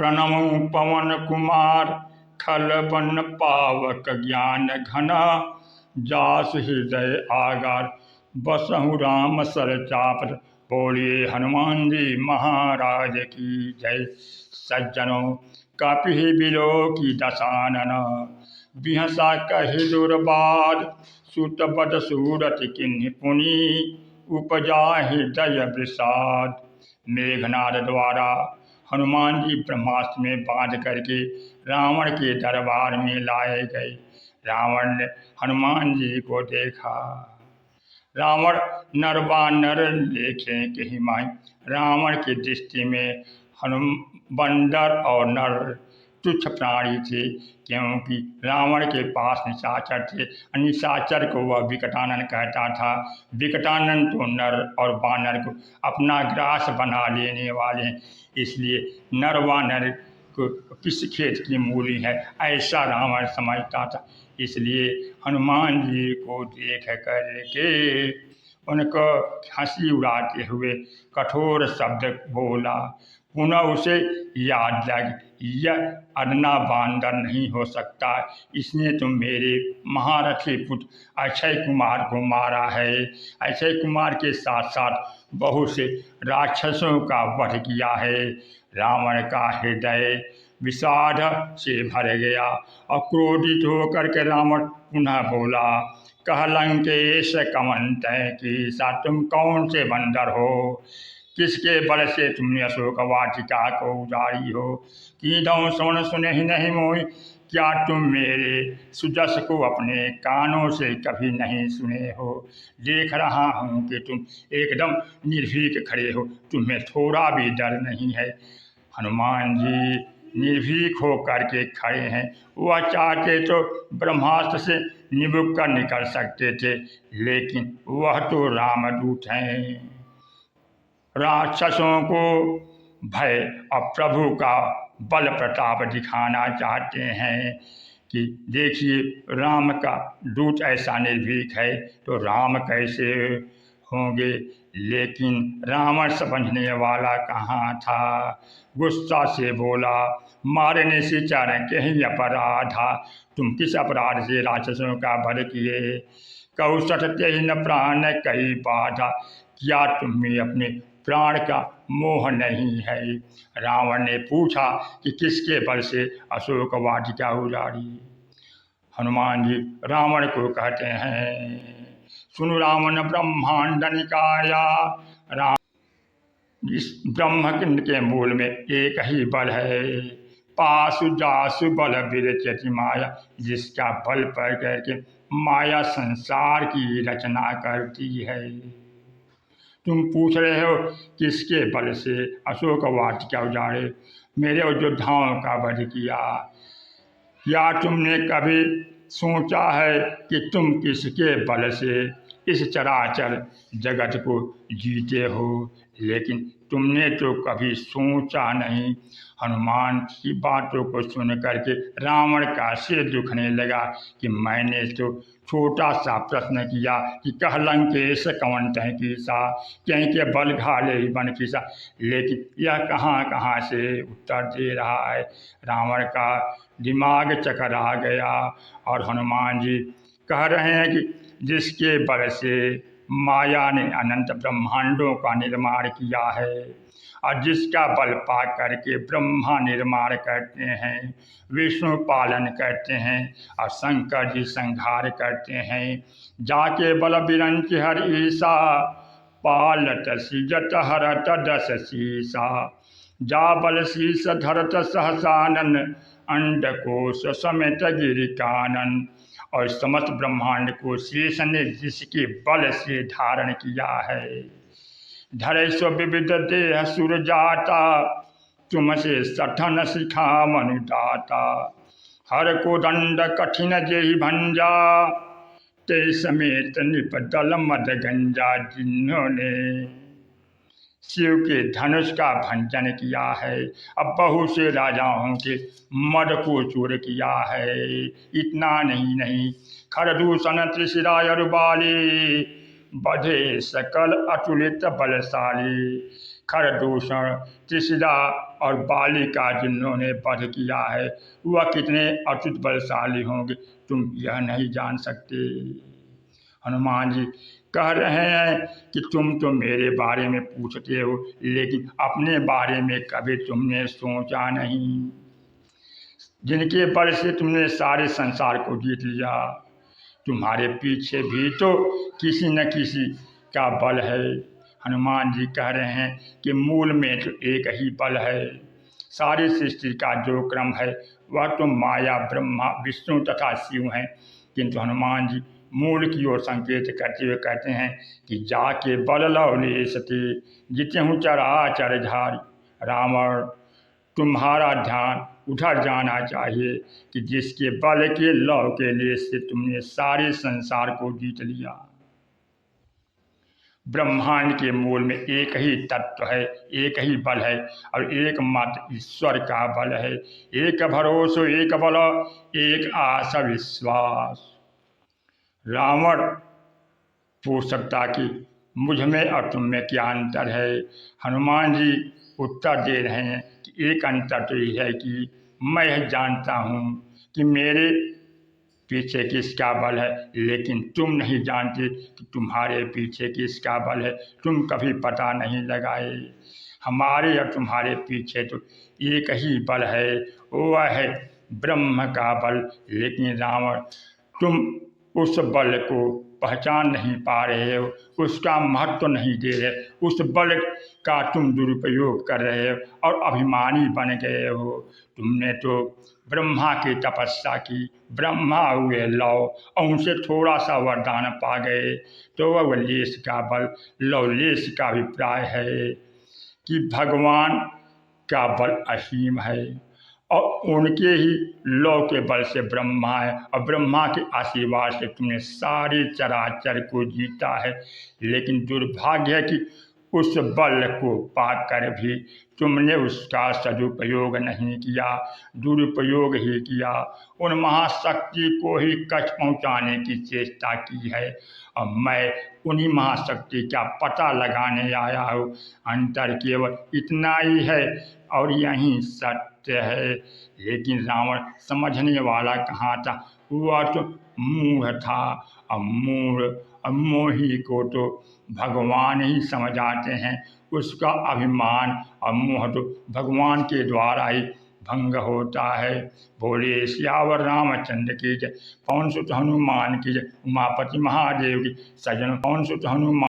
प्रणमु पवन कुमार खल बन पावक ज्ञान घना जास हृदय आगार बसहु राम सर चापर। बोलिए हनुमान जी महाराज की जय। सज्जनों कपिहि बिलो की दशानन बिहसा कहि दुर्बाद सुत बद सूरत किन्हि पुनि उपजा हृदय विषाद। मेघनाद द्वारा हनुमान जी ब्रह्मास्त्र में बांध करके रावण के दरबार में लाए गए। रावण ने हनुमान जी को देखा। रावण नरवा नर देखे कहीं माई। रावण की दृष्टि में बंदर और नर तुच्छ प्राणी थे, क्योंकि रावण के पास निशाचर थे। निशाचर को वह विकटानन कहता था। विकटानन तो नर और वानर को अपना ग्रास बना लेने वाले हैं, इसलिए नर वानर को किस खेत की मूली है ऐसा रावण समझता था। इसलिए हनुमान जी को देख करके उनको हंसी उड़ाते हुए कठोर शब्द बोला। पुनः उसे याद लग, यह अदना बांदर नहीं हो सकता, इसने तो मेरे महारथी पुत्र अक्षय कुमार को मारा है। अक्षय कुमार के साथ साथ बहुत से राक्षसों का वध किया है। रावण का हृदय विषाद से भर गया और क्रोधित होकर के रावण पुनः बोला, कह लंकेश कवन तय कीसा, तुम कौन से बंदर हो, किसके बल से तुमने अशोक वाटिका को उजाड़ी हो। कीधौ सुन सुने ही नहीं मोहि, क्या तुम मेरे सुजस को अपने कानों से कभी नहीं सुने हो। देख रहा हूँ कि तुम एकदम निर्भीक खड़े हो, तुम्हें थोड़ा भी डर नहीं है। हनुमान जी निर्भीक हो करके खड़े हैं। वह चाहते तो ब्रह्मास्त्र से निबुक कर निकल सकते थे, लेकिन वह तो रामदूत हैं। राक्षसों को भय और प्रभु का बल प्रताप दिखाना चाहते हैं कि देखिए राम का दूत ऐसा निर्भीक है तो राम कैसे होंगे। लेकिन रावण समझने वाला कहाँ था। गुस्सा से बोला, मारने से चारण के ही अपराधा, तुम किस अपराध से राक्षसों का वध किए। कहु सत्य ही न प्राण कई बाधा, क्या तुम्हें अपने प्राण का मोह नहीं है। रावण ने पूछा कि किसके बल से अशोक वाटिका उजाड़ी। हनुमान जी रावण को कहते हैं, सुनु रावण ब्रह्मांड निकाया। राम इस ब्रह्म के मूल में एक ही बल है, पासु जासु बल विरचति माया, जिसका बल पर करके माया संसार की रचना करती है। तुम पूछ रहे हो किसके बल से अशोक वाटिका उजाड़े, मेरे योद्धाओं का वध किया। क्या तुमने कभी सोचा है कि तुम किसके बल से इस चराचर जगत को जीते हो। लेकिन तुमने तो कभी सोचा नहीं। हनुमान की बातों को सुन करके रावण का सिर दुखने लगा कि मैंने तो छोटा सा प्रश्न किया कि कह लंकेश कवन तह कीसा, कहीं के बल घाले ही बन कीसा, लेकिन यह कहाँ कहाँ से उत्तर दे रहा है। रावण का दिमाग चकरा गया और हनुमान जी कह रहे हैं कि जिसके बल से माया ने अनंत ब्रह्मांडों का निर्माण किया है और जिसका बल पा करके ब्रह्मा निर्माण करते हैं, विष्णु पालन करते हैं और शंकर जी संहार करते हैं। जाके बल बिरंच हर ईसा, पालत सिजत हरत दस शीसा, जा बल शीस धरत सहसानन, अंडकोश समेत गिरि कानन। और समस्त ब्रह्मांड को शेष ने जिसके बल से धारण किया है। धरे सो विविध देह सुर जाता, तुमसे सठन सिखा मनुदाता, हर को दंड कठिन जेहि भंजा, ते समेत निप दल मद गंजा। जिन्होंने शिव के धनुष का भंजन किया है, अब बहुत से राजाओं के मद को चूर किया है। इतना नहीं खरदूषण त्रिशिरा अरुबाली, बधे सकल अतुलित बलशाली। खरदूषण त्रिशिरा और बाली का जिन्होंने वध किया है वह कितने अच्युत बलशाली होंगे, तुम यह नहीं जान सकते। हनुमान जी कह रहे हैं कि तुम तो मेरे बारे में पूछते हो, लेकिन अपने बारे में कभी तुमने सोचा नहीं। जिनके बल से तुमने सारे संसार को जीत लिया, तुम्हारे पीछे भी तो किसी न किसी का बल है। हनुमान जी कह रहे हैं कि मूल में तो एक ही बल है। सारी सृष्टि का जो क्रम है वह तो माया, ब्रह्मा, विष्णु तथा शिव हैं, किंतु हनुमान जी मूल की ओर संकेत करते हुए कहते हैं कि जाके बल लवले सती जितहु चराचर झारी। रावण, तुम्हारा ध्यान उधर जाना चाहिए कि जिसके बल के लव के लिए से तुमने सारे संसार को जीत लिया। ब्रह्मांड के मूल में एक ही तत्व है, एक ही बल है और एकमात्र ईश्वर का बल है। एक भरोसो एक बल, एक आस विश्वास। रावण पूछ सकता कि मुझ में और तुम में क्या अंतर है। हनुमान जी उत्तर दे रहे हैं कि एक अंतर तो यह है कि मैं यह जानता हूँ कि मेरे पीछे किसका बल है, लेकिन तुम नहीं जानते कि तुम्हारे पीछे किसका बल है। तुम कभी पता नहीं लगाए। हमारे और तुम्हारे पीछे तो एक ही बल है, वह है ब्रह्म का बल। लेकिन रावण, तुम उस बल को पहचान नहीं पा रहे हो, उसका महत्व नहीं दे रहे, उस बल का तुम दुरुपयोग कर रहे हो और अभिमानी बन गए हो। तुमने तो ब्रह्मा की तपस्या की, ब्रह्मा हुए लव और उनसे थोड़ा सा वरदान पा गए, तो वह लेस का बल, लवलेश का अभिप्राय है कि भगवान का बल असीम है और उनके ही लौ के बल से ब्रह्मा है और ब्रह्मा के आशीर्वाद से तुमने सारे चराचर को जीता है। लेकिन दुर्भाग्य है कि उस बल को पाकर भी तुमने उसका सदुपयोग नहीं किया, दुरुपयोग ही किया। उन महाशक्ति को ही कष्ट पहुंचाने की चेष्टा की है और मैं उन्हीं महाशक्ति का पता लगाने आया हूँ। अंतर केवल इतना ही है और यही सत्य है। लेकिन रावण समझने वाला कहाँ था, वह तो मूढ़ था और मूढ़ और मोही को तो भगवान ही समझ आते हैं। उसका अभिमान और मोह तो भगवान के द्वारा ही भंग होता है। बोले सियावर रामचंद्र की जय। पवन सुत हनुमान की जय। उमापति महादेव की सजन। पवन सुत हनुमान